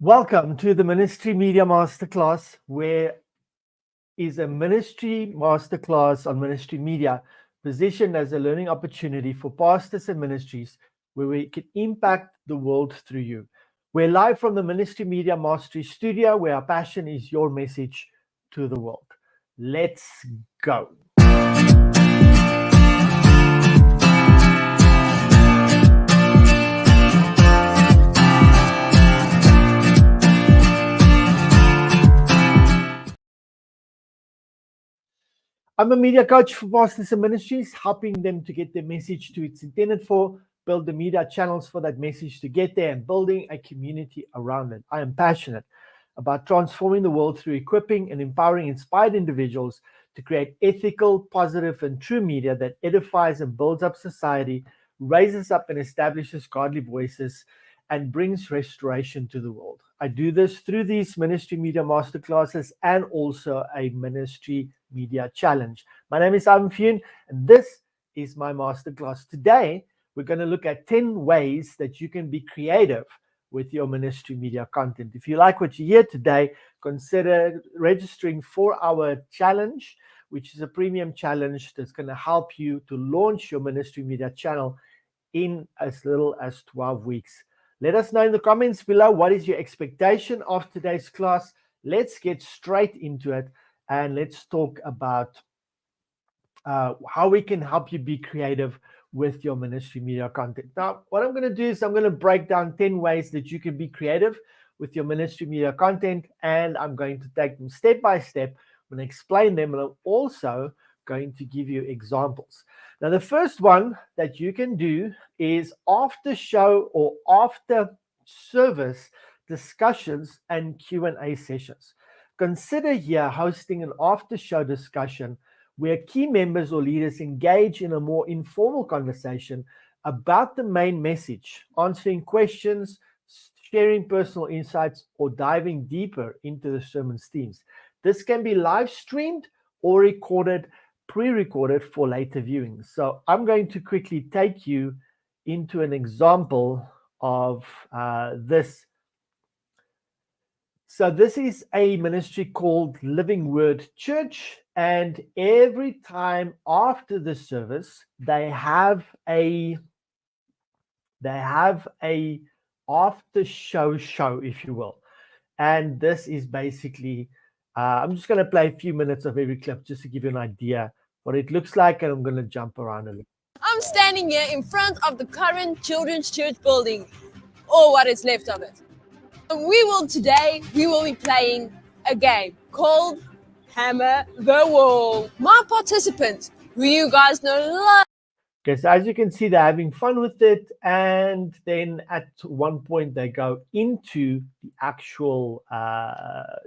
Welcome to the Ministry Media Masterclass, where is a ministry masterclass on ministry media, positioned as a learning opportunity for pastors and ministries where we can impact the world through you. We're live from the Ministry Media Mastery Studio, where our passion is your message to the world. Let's go. I'm a media coach for pastors and ministries, helping them to get their message to its intended for, build the media channels for that message to get there, and building a community around it. I am passionate about transforming the world through equipping and empowering inspired individuals to create ethical, positive, and true media that edifies and builds up society, raises up and establishes godly voices, and brings restoration to the world. I do this through these ministry media masterclasses and also a ministry media challenge. My name is Ivan Fune, and this is my masterclass. Today, we're going to look at 10 ways that you can be creative with your ministry media content. If you like what you hear today, consider registering for our challenge, which is a premium challenge that's going to help you to launch your ministry media channel in as little as 12 weeks. Let us know in the comments below what is your expectation of today's class. Let's get straight into it and let's talk about how we can help you be creative with your ministry media content. Now, what I'm going to do is I'm going to break down 10 ways that you can be creative with your ministry media content, and I'm going to take them step by step. I'm going to explain them, and I'm also going to give you examples. Now, the first one that you can do is after show or after service discussions and Q&A sessions. Consider here hosting an after show discussion where key members or leaders engage in a more informal conversation about the main message, answering questions, sharing personal insights, or diving deeper into the sermon's themes. This can be live streamed or recorded, pre-recorded for later viewing. So I'm going to quickly take you into an example of this. So this is a ministry called Living Word Church, and every time after the service, they have a after show, if you will. And this is basically, I'm just going to play a few minutes of every clip just to give you an idea what it looks like, and I'm going to jump around a little. I'm standing here in front of the current children's church building, or what is left of it. Today we will be playing a game called Hammer the Wall. My participants, who you guys know, Okay, so as you can see, they're having fun with it, and then at one point they go into the actual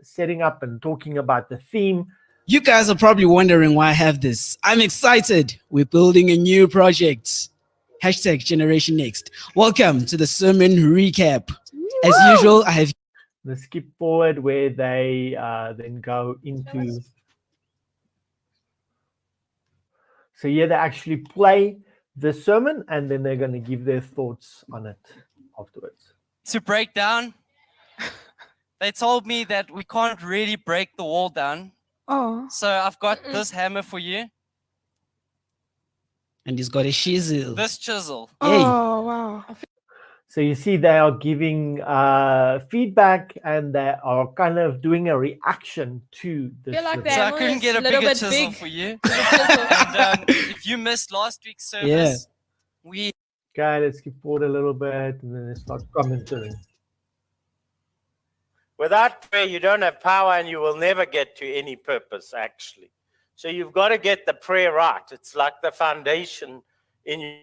setting up and talking about the theme. You guys are probably wondering why I have this. I'm excited. We're building a new project. Hashtag Generation Next. Welcome to the sermon recap. As usual, I have the skip forward where they then go into. So here they actually play the sermon, and then they're going to give their thoughts on it afterwards. To break down, they told me that we can't really break the wall down. Oh. So I've got this hammer for you. And he's got a chisel. This chisel. Hey. Oh, wow. So you see they are giving feedback, and they are kind of doing a reaction to this. Like so I couldn't get a bigger chisel big. For you. And if you missed last week's service, we... Okay, let's skip forward a little bit, and then they start commenting. Without prayer, you don't have power, and you will never get to any purpose, actually. So you've got to get the prayer right. It's like the foundation in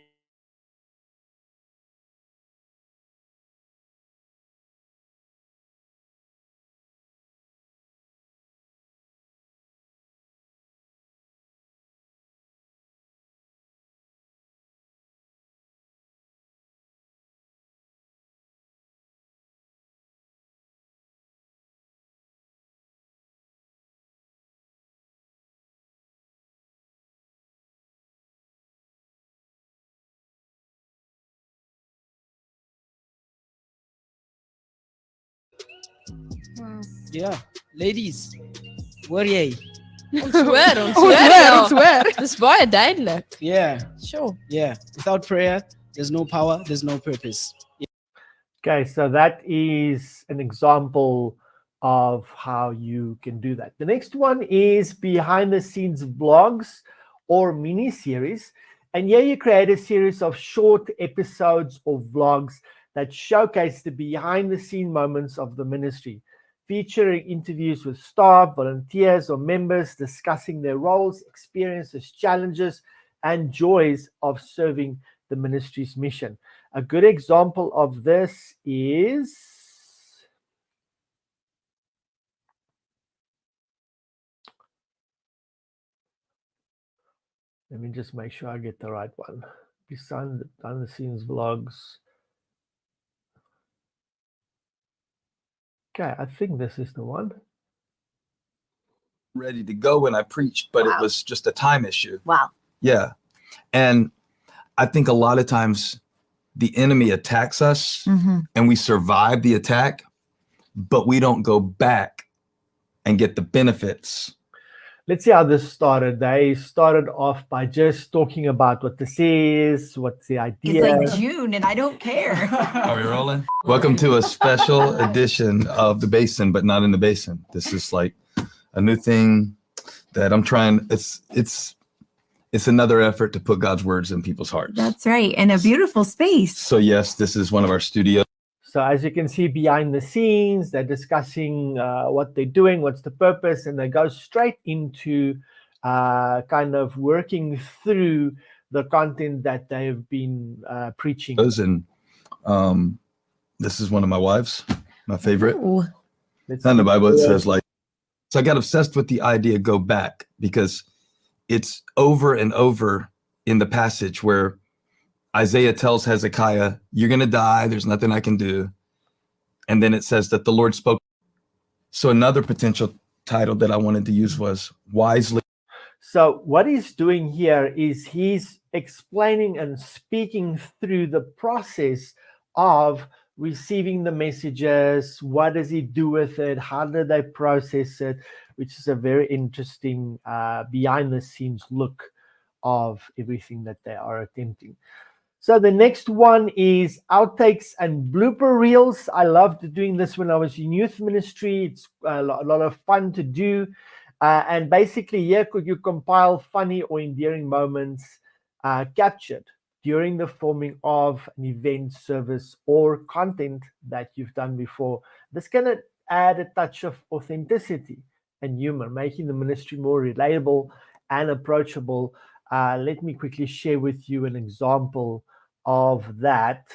Yeah, ladies, hoor jy? Ons hoor, ons Ons hoor. hoor, ja. ons hoor. Dis baie duidelik. Yeah, Sure. yeah. Without prayer, there's no power, there's no purpose. Okay, so that is an example of how you can do that. The next one is behind the scenes vlogs or mini series. And here you create a series of short episodes or vlogs that showcase the behind the scene moments of the ministry, featuring interviews with staff, volunteers, or members discussing their roles, experiences, challenges, and joys of serving the ministry's mission. A good example of this is let me just make sure I get the right one. Behind the scenes vlogs. Okay, I think this is the one. Ready to go when I preached, but it was just a time issue. Wow. Yeah. And I think a lot of times the enemy attacks us and we survive the attack, but we don't go back and get the benefits. Let's see how this started. They started off by just talking about what this is, what's the idea. It's like June and I don't care. Are we rolling? Welcome to a special edition of The Basin, but not in the basin. This is like a new thing that I'm trying. It's another effort to put God's words in people's hearts. That's right. And a beautiful space. So yes, this is one of our studios. So as you can see behind the scenes, they're discussing what they're doing, what's the purpose, and they go straight into kind of working through the content that they've been preaching. And this is one of my wives, my favorite. Ooh. It's not in the Bible. It says like, so I got obsessed with the idea go back because it's over and over in the passage where Isaiah tells Hezekiah, you're going to die. There's nothing I can do. And then it says that the Lord spoke. So another potential title that I wanted to use was Wisely. So what he's doing here is he's explaining and speaking through the process of receiving the messages. What does he do with it? How do they process it? Which is a very interesting behind the scenes look of everything that they are attempting. So the next one is outtakes and blooper reels. I loved doing this when I was in youth ministry. It's a lot of fun to do. And basically here could you compile funny or endearing moments captured during the filming of an event, service, or content that you've done before. This can add a touch of authenticity and humor, making the ministry more relatable and approachable. Let me quickly share with you an example of that.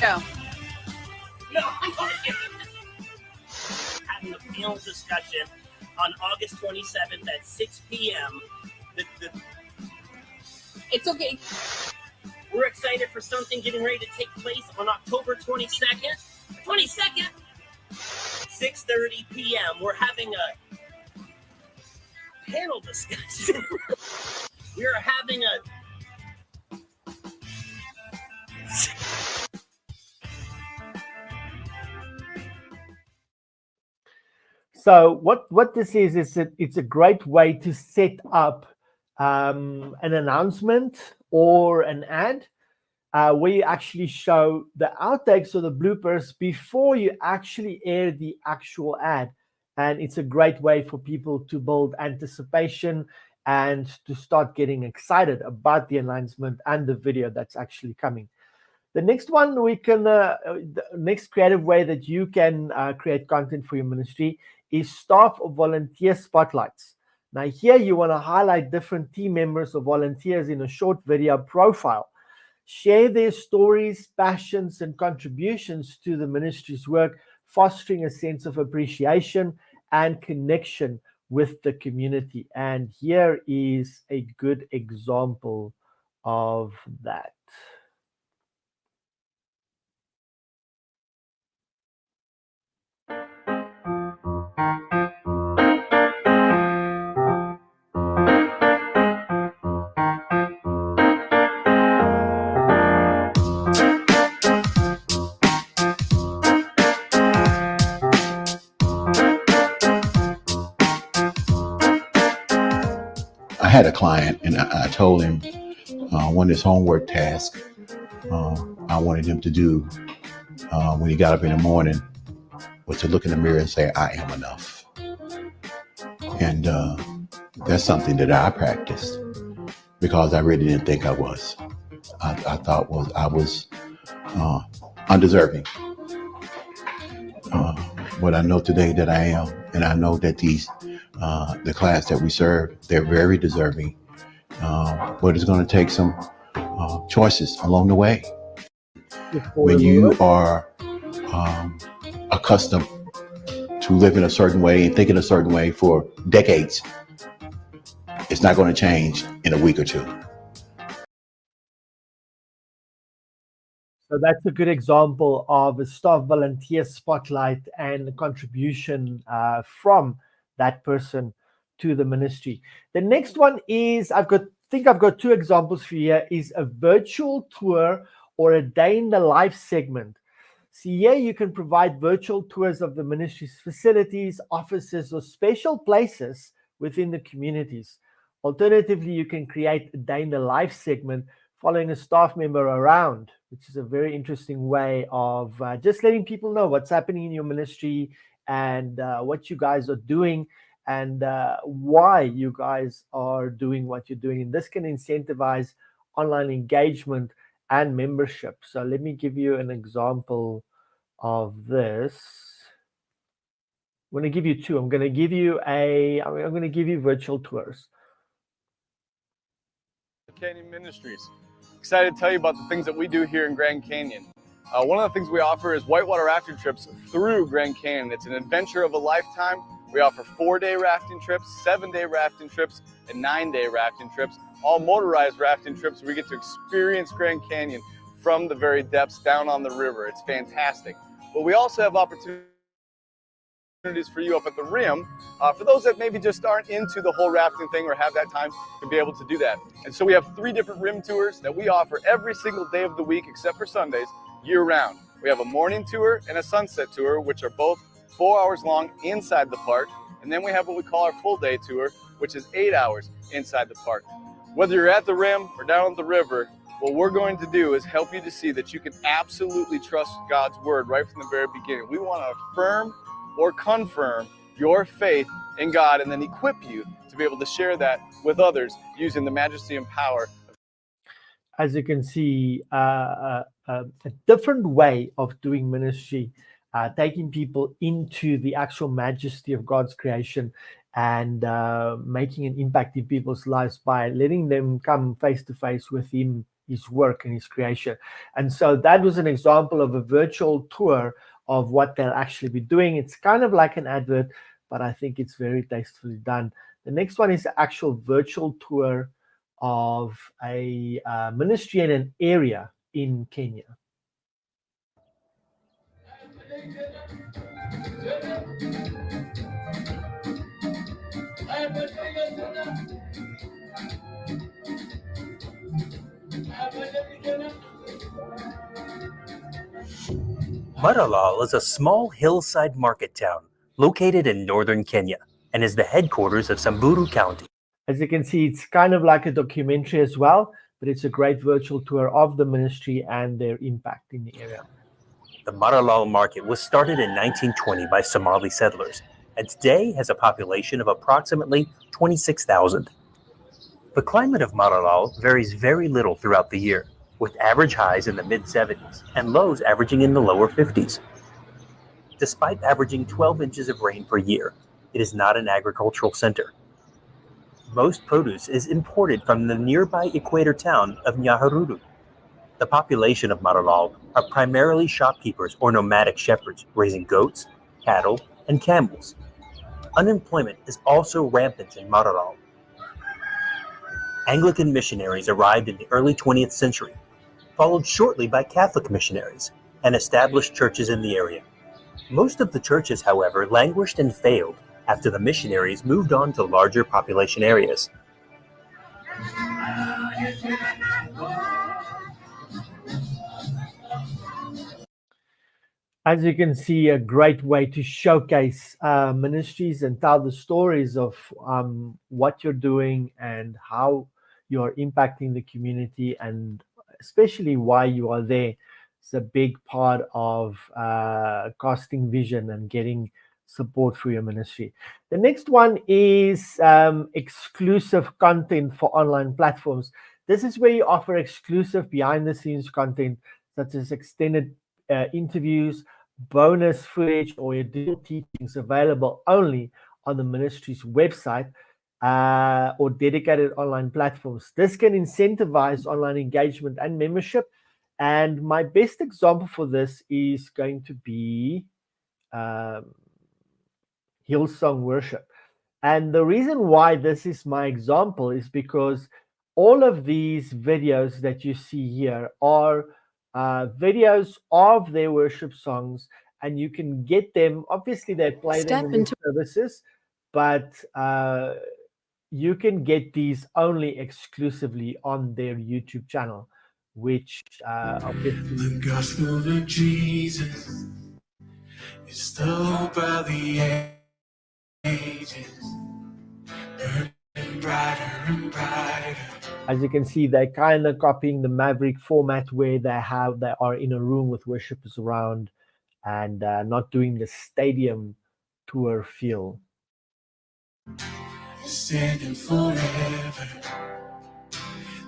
Yeah. Having a panel discussion on August 27th at 6 p.m. It's okay. We're excited for something getting ready to take place on October 22nd. 6:30 p.m. We're having a panel discussion. We're having a So what this is that it's a great way to set up an announcement or an ad where you actually show the outtakes or the bloopers before you actually air the actual ad. And it's a great way for people to build anticipation and to start getting excited about the announcement and the video that's actually coming. The next one we can, the next creative way that you can create content for your ministry is staff or volunteer spotlights. Now here you want to highlight different team members or volunteers in a short video profile. Share their stories, passions, and contributions to the ministry's work, fostering a sense of appreciation and connection with the community. And here is a good example of that. had a client, and I told him one of his homework tasks I wanted him to do when he got up in the morning was to look in the mirror and say, I am enough. And that's something that I practiced because I really didn't think I was. I thought I was undeserving. But I know today that I am, and I know that the class that we serve, they're very deserving. But it's going to take some choices along the way. When you are accustomed to living a certain way and thinking a certain way for decades, it's not going to change in a week or two. So that's a good example of a staff volunteer spotlight and contribution from that person to the ministry. The next one is, I've got 2 examples for you here, is a virtual tour or a day in the life segment. See, here you can provide virtual tours of the ministry's facilities, offices, or special places within the communities. Alternatively, you can create a day in the life segment following a staff member around, which is a very interesting way of just letting people know what's happening in your ministry and what you guys are doing and why you guys are doing what you're doing. And this can incentivize online engagement and membership. So let me give you an example of this. I'm going to give you 2. I'm going to give you virtual tours. Canyon Ministries. Excited to tell you about the things that we do here in Grand Canyon. One of the things we offer is whitewater rafting trips through Grand Canyon. It's an adventure of a lifetime. We offer 4-day rafting trips, 7-day rafting trips, and 9-day rafting trips, all motorized rafting trips where we get to experience Grand Canyon from the very depths down on the river. It's fantastic. But we also have opportunities for you up at the rim, for those that maybe just aren't into the whole rafting thing or have that time to be able to do that. And so we have 3 different rim tours that we offer every single day of the week except for Sundays, year round. We have a morning tour and a sunset tour, which are both 4 hours long inside the park. And then we have what we call our full day tour, which is 8 hours inside the park. Whether you're at the rim or down at the river, what we're going to do is help you to see that you can absolutely trust God's word right from the very beginning. We want to affirm or confirm your faith in God and then equip you to be able to share that with others using the majesty and power. As you can see, a different way of doing ministry, taking people into the actual majesty of God's creation and making an impact in people's lives by letting them come face to face with Him, His work and His creation. And so that was an example of a virtual tour of what they'll actually be doing. It's kind of like an advert, but I think it's very tastefully done. The next one is the actual virtual tour of a ministry in an area in Kenya. Maralal is a small hillside market town located in northern Kenya and is the headquarters of Samburu County. As you can see, it's kind of like a documentary as well, but it's a great virtual tour of the ministry and their impact in the area. The Maralal market was started in 1920 by Somali settlers and today has a population of approximately 26,000. The climate of Maralal varies very little throughout the year, with average highs in the mid-70s and lows averaging in the lower 50s. Despite averaging 12 inches of rain per year, it is not an agricultural center. Most produce is imported from the nearby equator town of Nyahururu. The population of Maralal are primarily shopkeepers or nomadic shepherds raising goats, cattle, and camels. Unemployment is also rampant in Maralal. Anglican missionaries arrived in the early 20th century, followed shortly by Catholic missionaries, and established churches in the area. Most of the churches, however, languished and failed after the missionaries moved on to larger population areas. As you can see, a great way to showcase ministries and tell the stories of what you're doing and how you're impacting the community, and especially why you are there. It's a big part of casting vision and getting support for your ministry. The next one is exclusive content for online platforms. This is where you offer exclusive behind the scenes content, such as extended interviews, bonus footage, or your digital teachings available only on the ministry's website or dedicated online platforms. This can incentivize online engagement and membership. And my best example for this is going to be Hillsong Worship. And the reason why this is my example is because all of these videos that you see here are videos of their worship songs, and you can get them. Obviously, they play them in the services, but you can get these only exclusively on their YouTube channel, which obviously the gospel of Jesus is the hope of the ages, burning brighter and brighter. As you can see, they're kind of copying the Maverick format, where they are in a room with worshipers around and not doing the stadium tour feel. Standing forever,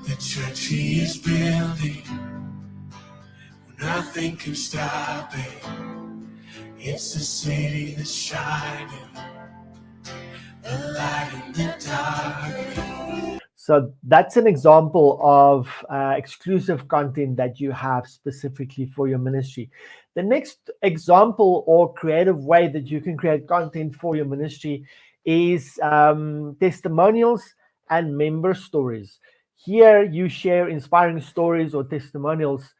the church he is building, nothing can stop it. It's a city that's shining, a light in the dark. So that's an example of exclusive content that you have specifically for your ministry. The next example or creative way that you can create content for your ministry is testimonials and member stories. Here you share inspiring stories or testimonials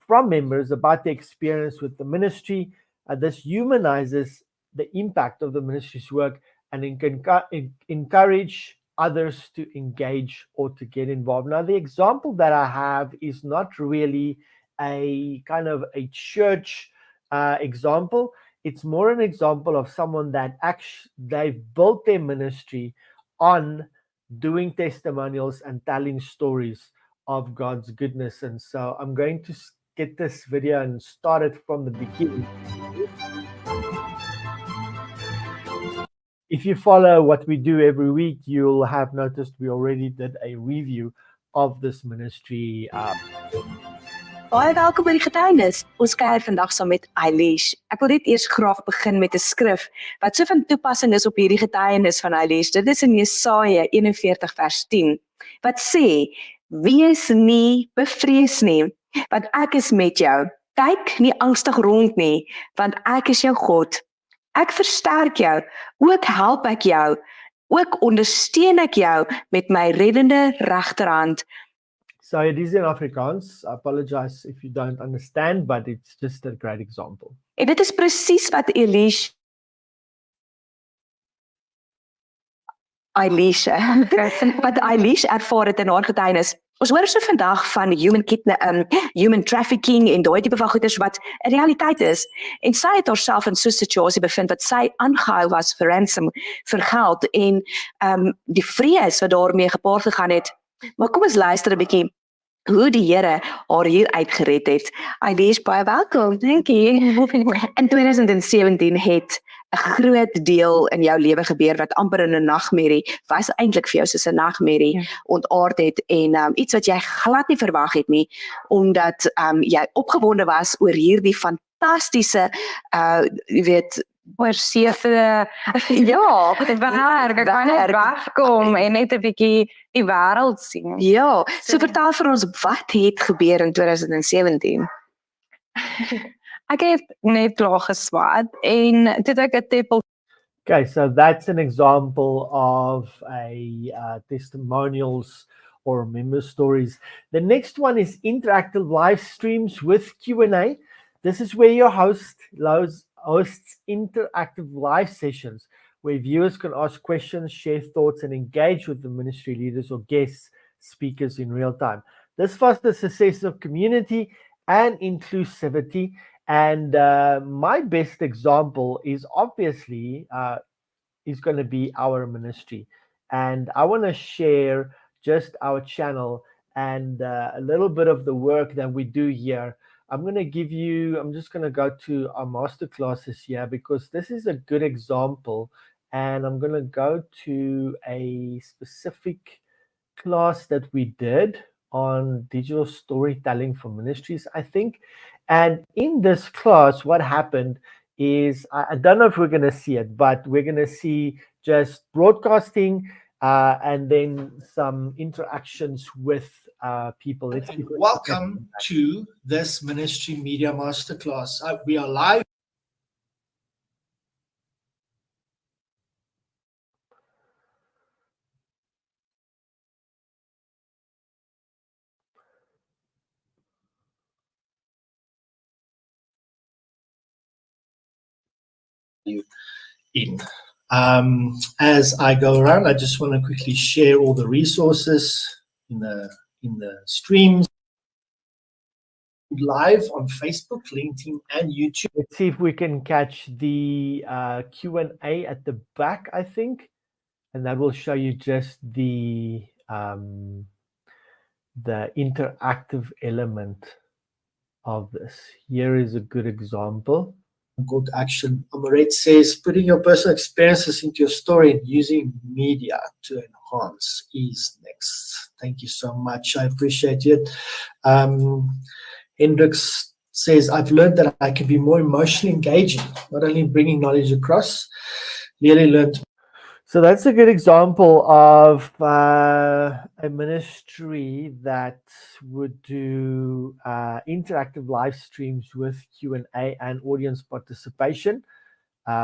from members about their experience with the ministry. This humanizes the impact of the ministry's work and encourage others to engage or to get involved. Now, the example that I have is not really a kind of a church example. It's more an example of someone that actually they've built their ministry on doing testimonials and telling stories of God's goodness. And so I'm going to get this video and start it from the beginning. If you follow what we do every week, you'll have noticed we already did a review of this ministry. Baie welkom by die getuienis. Ons kuier vandag saam met Eilish. Ek wil net eers graag begin met 'n skrif wat so van toepassing is op hierdie getuienis van Eilish. Dit is in Jesaja 41 vers 10 wat sê: "Wees nie bevrees nie, want ek is met jou. Kyk nie angstig rond nie, want ek is jou God. Ek versterk jou, ook help ek jou, ook ondersteun ek jou met my reddende regterhand." So it is in Afrikaans. I apologize if you don't understand, but it's just a great example. En dit is presies wat Eilish ervaar het in haar getuienis. Ons hoor so vandag van human trafficking en daai tipe van goeders wat 'n realiteit is. En sy het haarself in so 'n situasie bevind wat sy aangehou was vir ransom, vir geld en die vrees wat daarmee gepaard gegaan het. Maar kom ons luister 'n bietjie hoe die Here haar hier uitgered het. Eilish, baie welkom. Dankie. In 2017 het 'n groot deel in jou lewe gebeur wat amper in 'n nagmerrie was, eintlik vir jou soos 'n nagmerrie ontaard het en iets wat jy glad nie verwag het nie, omdat jy opgewonde was oor hierdie fantastiese jy weet oorsee ja, dit werk, ek kan net wegkom en net 'n bietjie die wêreld sien. Ja, so vertel vir ons wat het gebeur in 2017? Ek het net klaar geswat en toe ek 'n tepel. Okay, so that's an example of a testimonials or member stories. The next one is interactive live streams with Q&A. This is where your hosts interactive live sessions where viewers can ask questions, share thoughts, and engage with the ministry leaders or guest speakers in real time. This fosters a sense of community and inclusivity And my best example is obviously is going to be our ministry. And I want to share just our channel and a little bit of the work that we do here. I'm just going to go to our master classes here because this is a good example. And I'm going to go to a specific class that we did on digital storytelling for ministries, I think. And in this class, what happened is I don't know if we're going to see it, but we're going to see just broadcasting and then some interactions with people. Welcome to this Ministry Media Masterclass. We are live. In. As I go around, I just want to quickly share all the resources in the streams live on Facebook, LinkedIn, and YouTube. Let's see if we can catch the Q&A at the back, I think, and that will show you just the interactive element of this. Here is a good example. Call to action. Amaret says, putting your personal experiences into your story and using media to enhance is next. Thank you so much. I appreciate it. Hendrix says, I've learned that I can be more emotionally engaging, not only bringing knowledge across. Really learned. So that's a good example of a ministry that would do interactive live streams with Q&A and audience participation.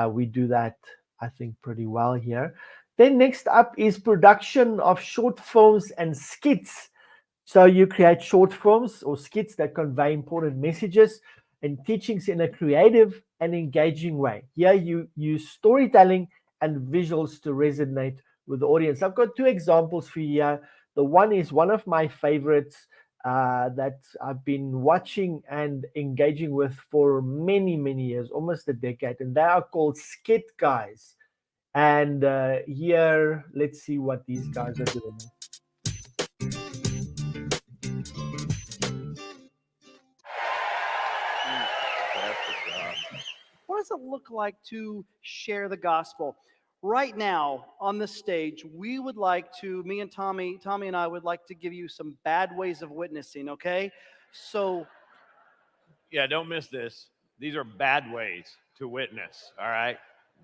We do that, I think, pretty well here. Then next up is production of short films and skits. So you create short films or skits that convey important messages and teachings in a creative and engaging way. Here you use storytelling and visuals to resonate with the audience. I've got two examples for you here. The one is one of my favorites that I've been watching and engaging with for many, many years, almost a decade, and they are called Skit Guys. And here, let's see what these guys are doing. What does it look like to share the gospel? Right now on the stage, we would like to, me and Tommy and I would like to give you some bad ways of witnessing, okay? So. Yeah, don't miss this. These are bad ways to witness, all right?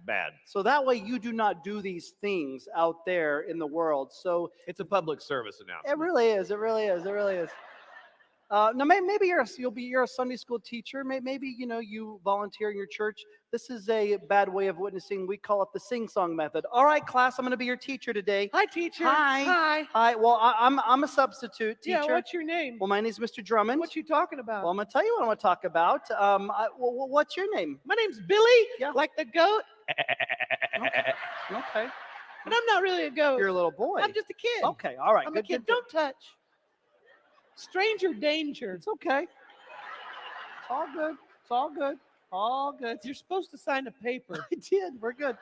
Bad. So that way you do not do these things out there in the world. So it's a public service announcement. It really is. It really is. It really is. Now, maybe you're a Sunday school teacher. Maybe you volunteer in your church. This is a bad way of witnessing. We call it the sing-song method. All right, class, I'm going to be your teacher today. Hi, teacher. Hi. Hi. Hi. Well, I'm a substitute teacher. Yeah. What's your name? Well, my name's Mr. Drummond. What you talking about? Well, I'm going to tell you what I'm going to talk about. What's your name? My name's Billy. Yeah. Like the goat. Okay. But I'm not really a goat. You're a little boy. I'm just a kid. Okay. All right. I'm good, a kid. Good. Don't touch. Stranger danger. It's okay. It's all good. It's all good. All good. You're supposed to sign a paper. I did. We're good.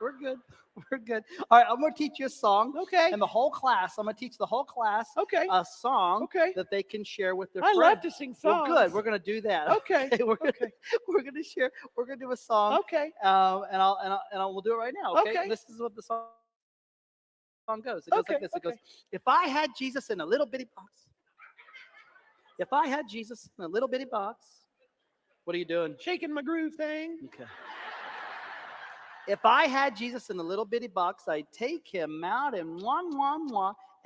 We're good. We're good. All right, I'm going to teach you a song. Okay. And the whole class, I'm going to teach the whole class a song that they can share with their friends. I love to sing songs. Well, good. We're going to do that. Okay. We're going to share. We're going to do a song. Okay. And we'll do it right now. Okay. Okay. This is what the song goes. It goes like this. It goes, if I had Jesus in a little bitty box. If I had Jesus in a little bitty box. What are you doing? Shaking my groove thing. Okay. If I had Jesus in a little bitty box, I'd take him out and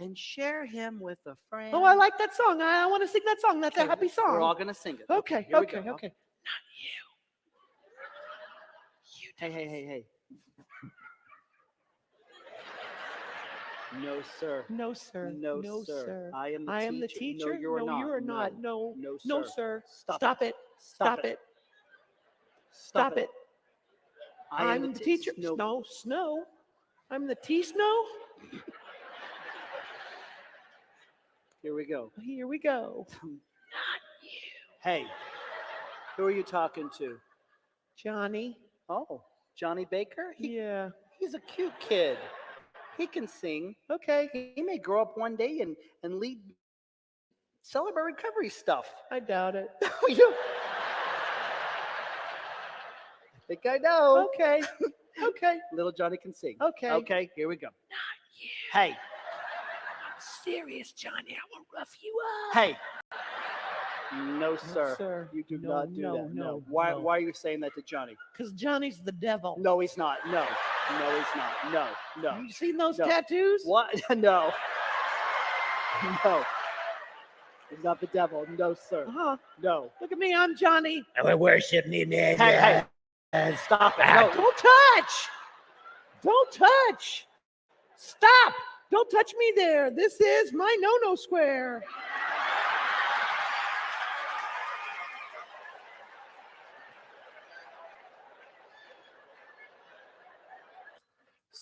and share him with a friend. Oh, I like that song. I want to sing that song. That's a happy song. We're all going to sing it. Okay. Here we Okay. go. Okay. Hey. No, sir. No, sir. No, sir. I am the teacher. No, you're not. You are not. No, sir. Stop it. Stop it. Stop it. I'm the teacher. Snow. I'm the T-Snow. Here we go. Here we go. Hey. Who are you talking to? Johnny. Oh, Johnny Baker? Yeah. He's a cute kid. He can sing. Okay. He may grow up one day and lead Celebrate Recovery stuff. I doubt it. You- I think I know. Okay. Okay. Little Johnny can sing. Okay. Okay, here we go. Hey, I'm serious, Johnny. I will rough you up. hey. No, sir. sir. You do No, not do no, that. no, Why no. are you saying that to Johnny? Because Johnny's the devil. No, he's not. No. No, he's not. No. No. You seen those No. tattoos? What? No. No. He's not the devil. No, sir. Uh-huh. No. Look at me. I'm Johnny. I will worship me, man. Hey, and stop it. No, No. don't touch. Don't touch. Stop. Don't touch me there. This is my no-no square.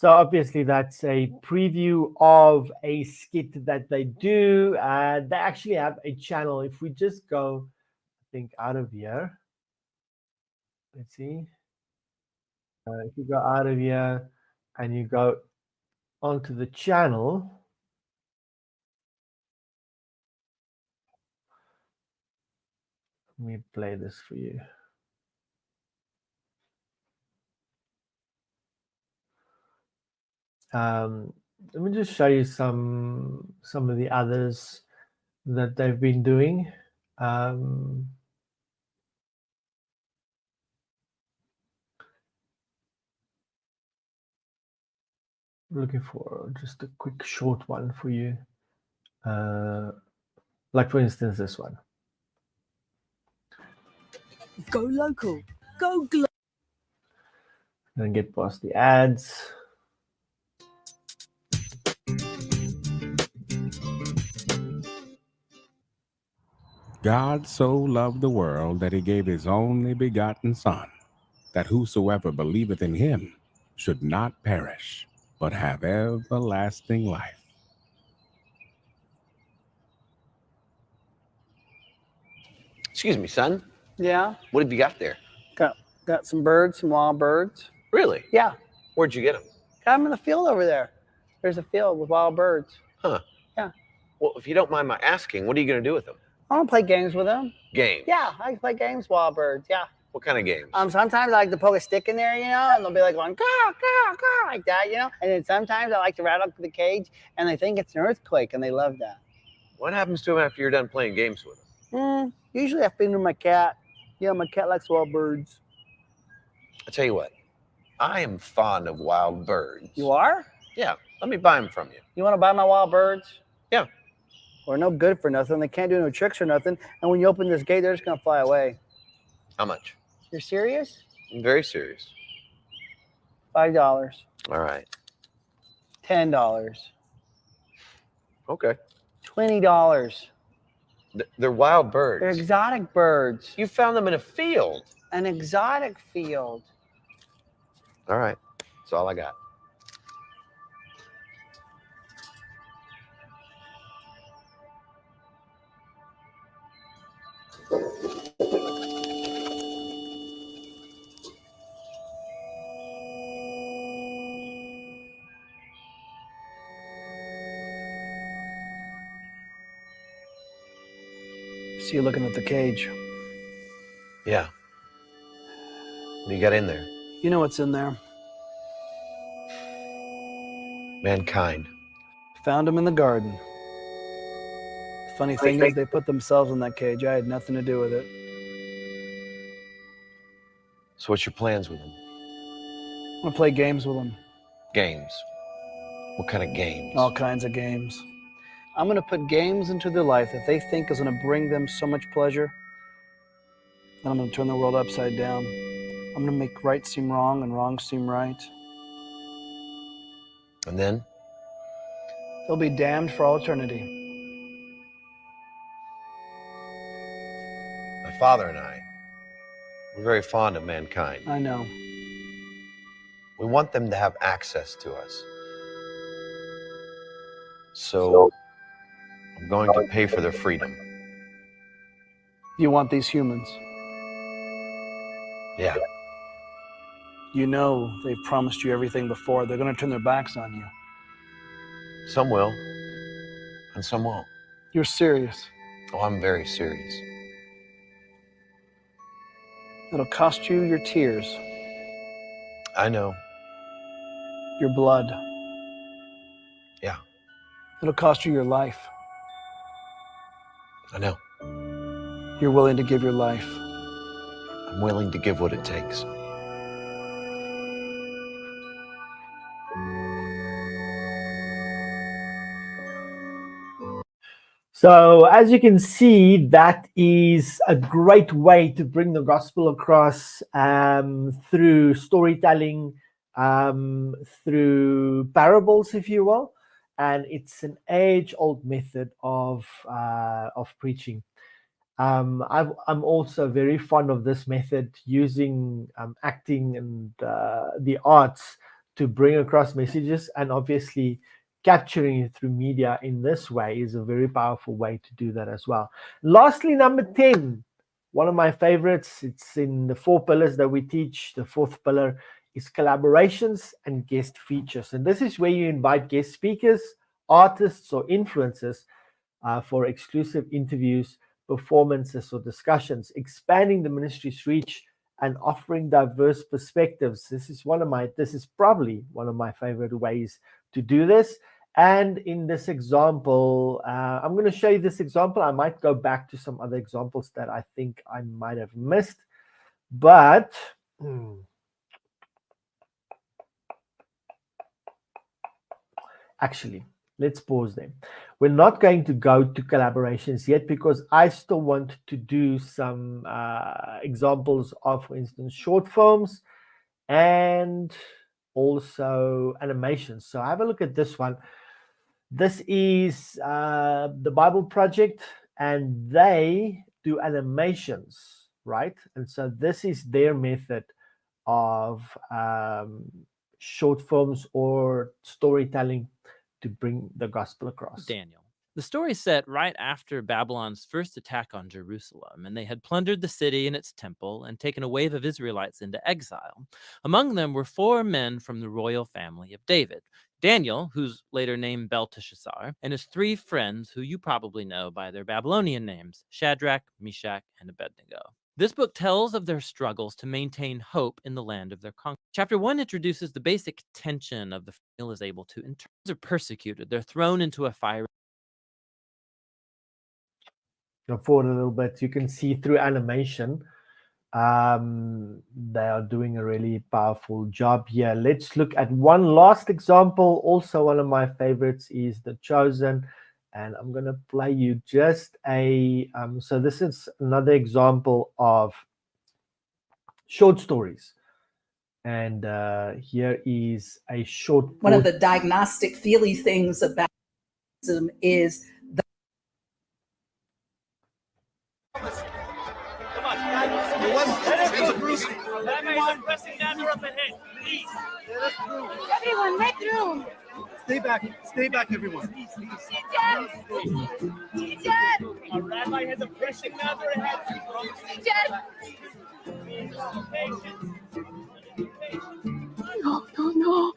So obviously that's a preview of a skit that they do. They actually have a channel. If we just go, I think, out of here. Let's see. If you go out of here and you go onto the channel, let me play this for you. Let me just show you some of the others that they've been doing. Looking for just a quick short one for you. Like for instance, this one. Go local. Go global. Then get past the ads. God so loved the world that he gave his only begotten Son, that whosoever believeth in him should not perish, but have everlasting life. Excuse me, son. Yeah. What have you got there? Got some birds, some wild birds. Really? Yeah. Where'd you get them? Got them in the field over there. There's a field with wild birds. Huh. Yeah. Well, if you don't mind my asking, what are you going to do with them? I want to play games with them. Games? Yeah, I like to play games with wild birds. Yeah. What kind of games? Sometimes I like to poke a stick in there, and they'll be like going, caw, caw, caw, like that, And then sometimes I like to rattle the cage, and they think it's an earthquake, and they love that. What happens to them after you're done playing games with them? Usually I feed them my cat. Yeah, my cat likes wild birds. I'll tell you what. I am fond of wild birds. You are? Yeah. Let me buy them from you. You want to buy my wild birds? Yeah. We're no good for nothing. They can't do no tricks or nothing. And when you open this gate, they're just going to fly away. How much? You're serious? I'm very serious. $5. All right. $10. Okay. $20. They're wild birds. They're exotic birds. You found them in a field. An exotic field. All right. That's all I got. See you looking at the cage. Yeah. What do you got in there? You know what's in there. Mankind. Found them in the garden. The funny thing is they put themselves in that cage. I had nothing to do with it. So what's your plans with them? I'm going to play games with them. Games. What kind of games? All kinds of games. I'm going to put games into their life that they think is going to bring them so much pleasure. Then I'm going to turn the world upside down. I'm going to make right seem wrong and wrong seem right. And then? They'll be damned for all eternity. My father and I, we're very fond of mankind. I know. We want them to have access to us. So I'm going to pay for their freedom. You want these humans? Yeah. You know they've promised you everything before. They're going to turn their backs on you. Some will, and some won't. You're serious. Oh, I'm very serious. It'll cost you your tears, I know. your blood. Yeah, It'll cost you your life. I know. You're willing to give your life. I'm willing to give what it takes. So, as you can see, that is a great way to bring the gospel across through storytelling, through parables, if you will. And it's an age-old method of preaching. I'm also very fond of this method, using acting and the arts to bring across messages, and obviously capturing it through media in this way is a very powerful way to do that as well. Lastly, number 10, one of my favorites. It's in the 4 pillars that we teach. The 4th pillar is collaborations and guest features. And this is where you invite guest speakers, artists, or influencers for exclusive interviews, performances, or discussions, expanding the ministry's reach and offering diverse perspectives. This is probably one of my favorite ways to do this. And in this example, I'm going to show you this example. I might go back to some other examples that I think I might have missed, but actually, let's pause there. We're not going to go to collaborations yet, because I still want to do some examples of, for instance, short films and also animations. So have a look at this one. This is the Bible Project, and they do animations, right? And so this is their method of short films or storytelling to bring the gospel across. Daniel. The story set right after Babylon's first attack on Jerusalem, and they had plundered the city and its temple and taken a wave of Israelites into exile. Among them were 4 men from the royal family of David: Daniel, who's later named Belteshazzar, and his 3 friends, who you probably know by their Babylonian names: Shadrach, Meshach, and Abednego. This book tells of their struggles to maintain hope in the land of their conquest. Chapter 1 introduces the basic tension of the family is able to. In terms of persecuted, they're thrown into a fire. Go forward a little bit. You can see through animation, they are doing a really powerful job here. Let's look at one last example. Also, one of my favorites is The Chosen. And I'm going to play you just so this is another example of short stories. And here is a short. One of the diagnostic feely things about autism is the Everyone, make room. Stay back, everyone. Teacher! Our rabbi has a pressing matter ahead. No, no, no.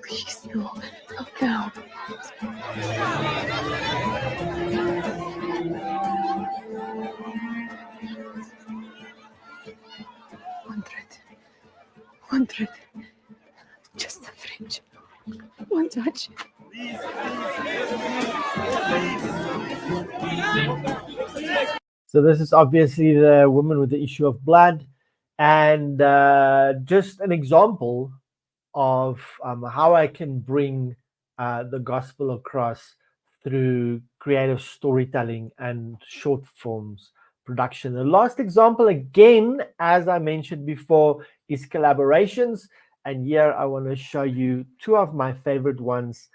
Please, no. Calm down. One thread. Just a fringe. One touch. So this is obviously the woman with the issue of blood, and just an example of how I can bring the gospel across through creative storytelling and short films production. The last example, again, as I mentioned before, is collaborations. And here I want to show you 2 of my favorite ones.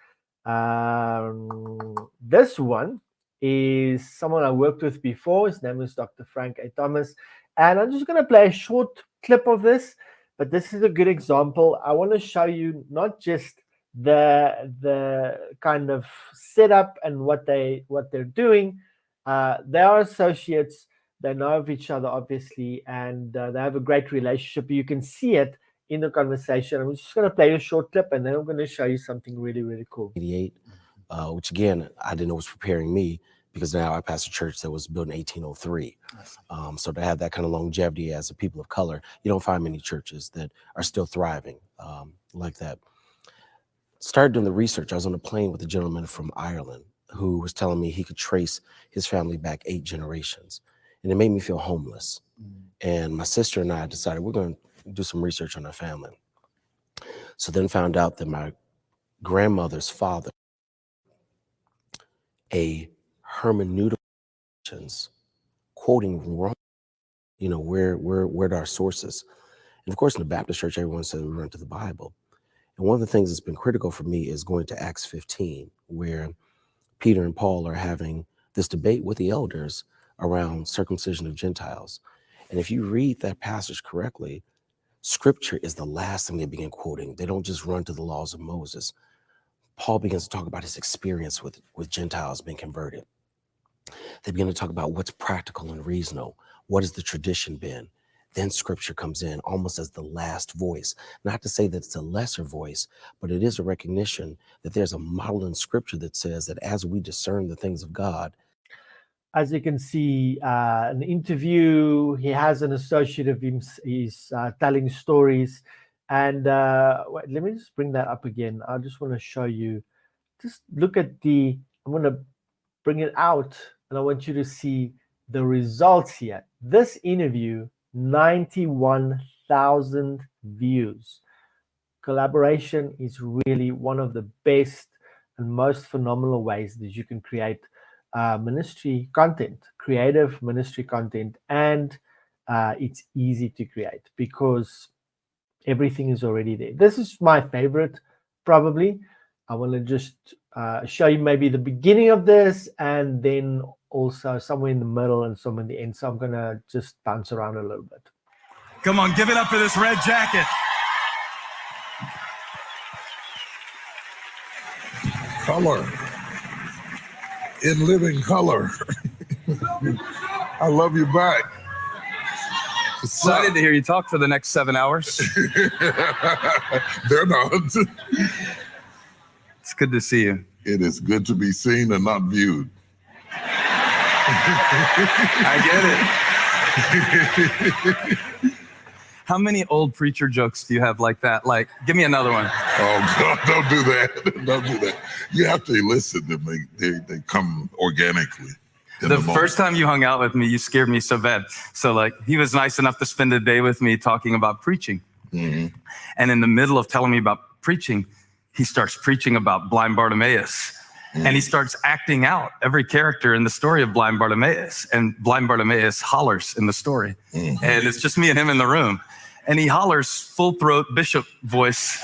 This one is someone I worked with before. His name is Dr. Frank A. Thomas. And I'm just going to play a short clip of this, but this is a good example. I want to show you not just the kind of setup and what they're doing. They are associates They know of each other, obviously, and they have a great relationship. You can see it in the conversation. I'm just going to play a short clip, and then I'm going to show you something really, really cool. 88, which again, I didn't know was preparing me, because now I pastor a church that was built in 1803. So to have that kind of longevity as a people of color, you don't find many churches that are still thriving like that. Started doing the research. I was on a plane with a gentleman from Ireland who was telling me he could trace his family back 8 generations. And it made me feel homeless. And my sister and I decided we're going to do some research on our family. So then found out that my grandmother's father, a hermeneutical, quoting wrong, you know, where are our sources? And of course, in the Baptist church, everyone said we run to the Bible. And one of the things that's been critical for me is going to Acts 15, where Peter and Paul are having this debate with the elders around circumcision of Gentiles. And if you read that passage correctly, scripture is the last thing they begin quoting. They don't just run to the laws of Moses. Paul begins to talk about his experience with Gentiles being converted. They begin to talk about what's practical and reasonable. What has the tradition been? Then scripture comes in almost as the last voice. Not to say that it's a lesser voice, but it is a recognition that there's a model in scripture that says that as we discern the things of God. As you can see, an interview, he has an associate of him, he's telling stories. And wait, let me just bring that up again. I just want to show you, just look at I'm going to bring it out, and I want you to see the results here. This interview, 91,000 views. Collaboration is really one of the best and most phenomenal ways that you can create ministry content, creative ministry content, and it's easy to create because everything is already there. This is my favorite, probably. I want to just show you maybe the beginning of this, and then also somewhere in the middle and somewhere in the end. So I'm going to just bounce around a little bit. Come on, give it up for this red jacket. Color. In living color. I love you back. Excited to hear you talk for the next 7 hours. They're not. It's good to see you. It is good to be seen and not viewed. I get it. How many old preacher jokes do you have like that? Like, give me another one. Oh, God, don't do that. Don't do that. You have to listen to them. They come organically. The first time you hung out with me, you scared me so bad. So, like, he was nice enough to spend a day with me talking about preaching. Mm-hmm. And in the middle of telling me about preaching, he starts preaching about blind Bartimaeus. And he starts acting out every character in the story of blind Bartimaeus. And blind Bartimaeus hollers in the story. Mm-hmm. And it's just me and him in the room. And he hollers full throat bishop voice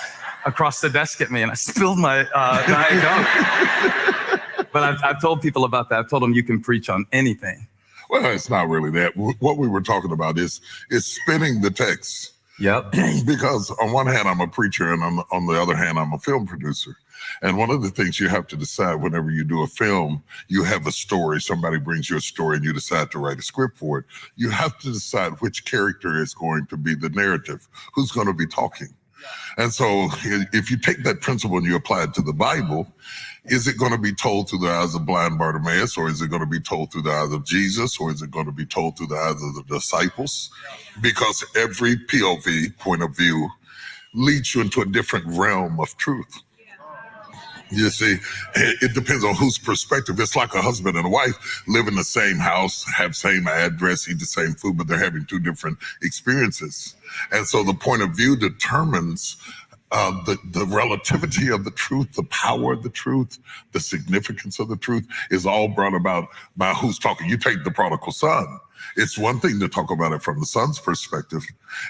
across the desk at me. And I spilled my Diet Coke. But I've told people about that. I've told them you can preach on anything. Well, it's not really that. What we were talking about is spinning the text. Yep. Because on one hand, I'm a preacher, and on the other hand, I'm a film producer. And one of the things you have to decide whenever you do a film, you have a story, somebody brings you a story and you decide to write a script for it. You have to decide which character is going to be the narrative, who's going to be talking. And so if you take that principle and you apply it to the Bible, is it going to be told through the eyes of blind Bartimaeus, or is it going to be told through the eyes of Jesus, or is it going to be told through the eyes of the disciples? Because every POV, point of view, leads you into a different realm of truth. You see, it depends on whose perspective. It's like a husband and a wife live in the same house, have same address, eat the same food, but they're having two different experiences. And so the point of view determines the relativity of the truth, the power of the truth, the significance of the truth is all brought about by who's talking. You take the prodigal son. It's one thing to talk about it from the son's perspective.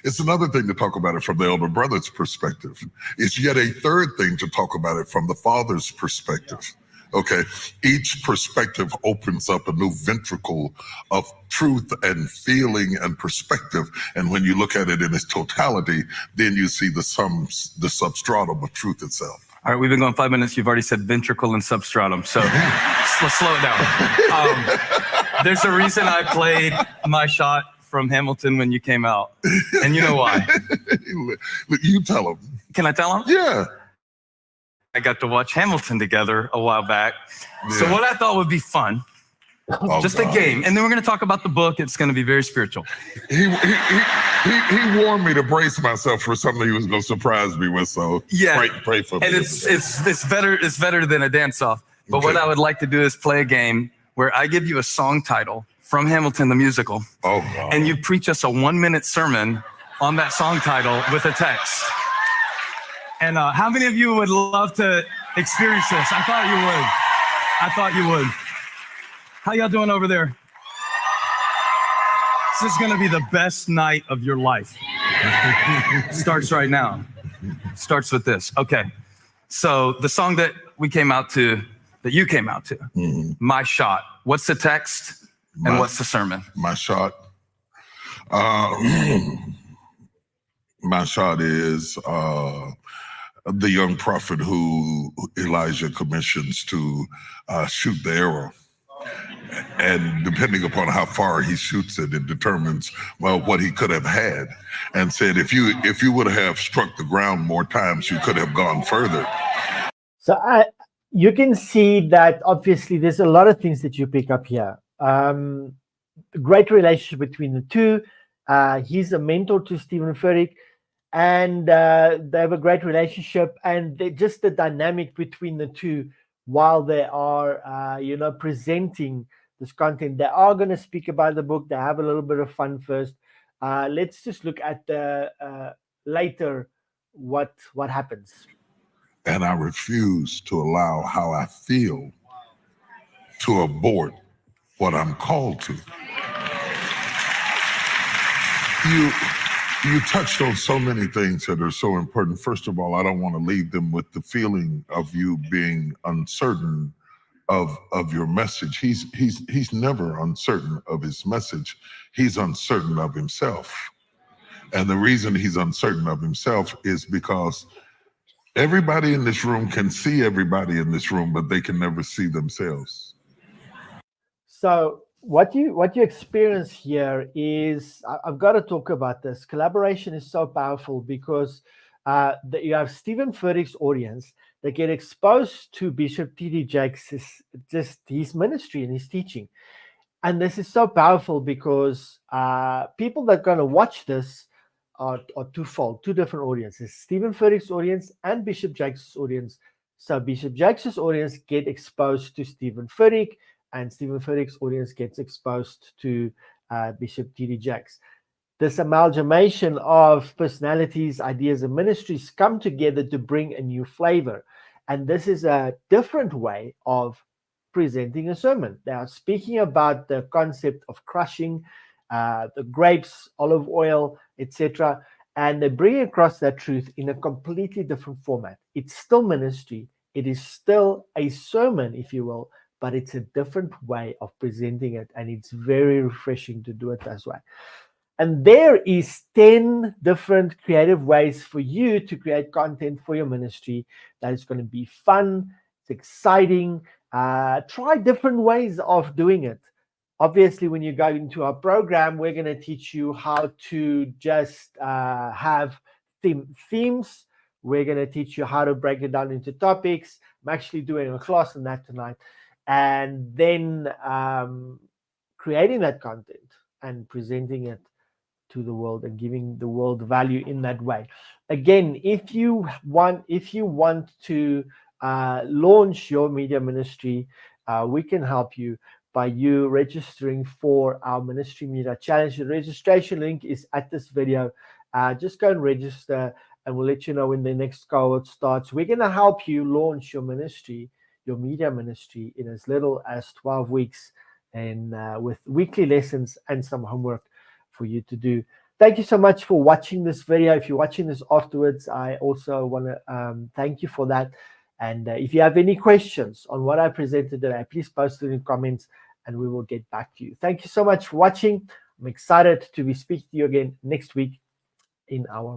It's another thing to talk about it from the elder brother's perspective. It's yet a third thing to talk about it from the father's perspective. Okay, each perspective opens up a new ventricle of truth and feeling and perspective. And when you look at it in its totality, then you see the substratum of truth itself. All right, we've been going 5 minutes. You've already said ventricle and substratum, so let's slow it down. There's a reason I played My Shot from Hamilton when you came out. And you know why. You tell him. Can I tell him? Yeah. I got to watch Hamilton together a while back. So Yeah. what I thought would be fun, just a game. And then we're going to talk about the book. It's going to be very spiritual. He warned me to brace myself for something he was going to surprise me with. So Yeah. pray for me. And it's better than a dance-off. But what I would like to do is play a game where I give you a song title from Hamilton the musical. Oh, God. And you preach us a 1-minute sermon on that song title with a text. And how many of you would love to experience this? I thought you would. How y'all doing over there? This is gonna be the best night of your life. Starts right now. Starts with this. Okay. So the song that you came out to, My Shot. What's the text and what's the sermon? My Shot. My Shot is the young prophet who Elijah commissions to shoot the arrow. And depending upon how far he shoots it, it determines, well, what he could have had. And said, if you would have struck the ground more times, you could have gone further. So you can see that obviously there's a lot of things that you pick up here. Great relationship between the two. He's a mentor to Stephen Furtick, and they have a great relationship, and just the dynamic between the two while they are, presenting this content. They are going to speak about the book. They have a little bit of fun first. Let's just look at the later what happens. And I refuse to allow how I feel to abort what I'm called to. You touched on so many things that are so important. First of all, I don't want to leave them with the feeling of you being uncertain of your message. He's never uncertain of his message. He's uncertain of himself. And the reason he's uncertain of himself is because everybody in this room can see everybody in this room, but they can never see themselves. So what you experience here is, I've got to talk about this. Collaboration is so powerful because you have Stephen Furtick's audience that get exposed to Bishop T.D. Jakes' just his ministry and his teaching. And this is so powerful because people that are going to watch this are twofold, two different audiences: Stephen Furtick's audience and Bishop Jakes' audience. So Bishop Jakes' audience get exposed to Stephen Furtick, and Stephen Furtick's audience gets exposed to Bishop T.D. Jakes. This amalgamation of personalities, ideas, and ministries come together to bring a new flavor. And this is a different way of presenting a sermon. They are speaking about the concept of crushing the grapes, olive oil, etc. And they bring across that truth in a completely different format. It's still ministry. It is still a sermon, if you will, but it's a different way of presenting it. And it's very refreshing to do it this way. And there is 10 different creative ways for you to create content for your ministry that is going to be fun, it's exciting. Try different ways of doing it. Obviously, when you go into our program, we're going to teach you how to just have themes. We're going to teach you how to break it down into topics. I'm actually doing a class on that tonight. And then creating that content and presenting it to the world and giving the world value in that way. Again, if you want to launch your media ministry, we can help you by you registering for our Ministry Media Challenge. The registration link is at this video. Just go and register, and we'll let you know when the next cohort starts. We're going to help you launch your ministry, your media ministry, in as little as 12 weeks, and with weekly lessons and some homework for you to do. Thank you so much for watching this video. If you're watching this afterwards, I also want to thank you for that. And if you have any questions on what I presented today, please post it in the comments and we will get back to you. Thank you so much for watching. I'm excited to be speaking to you again next week in our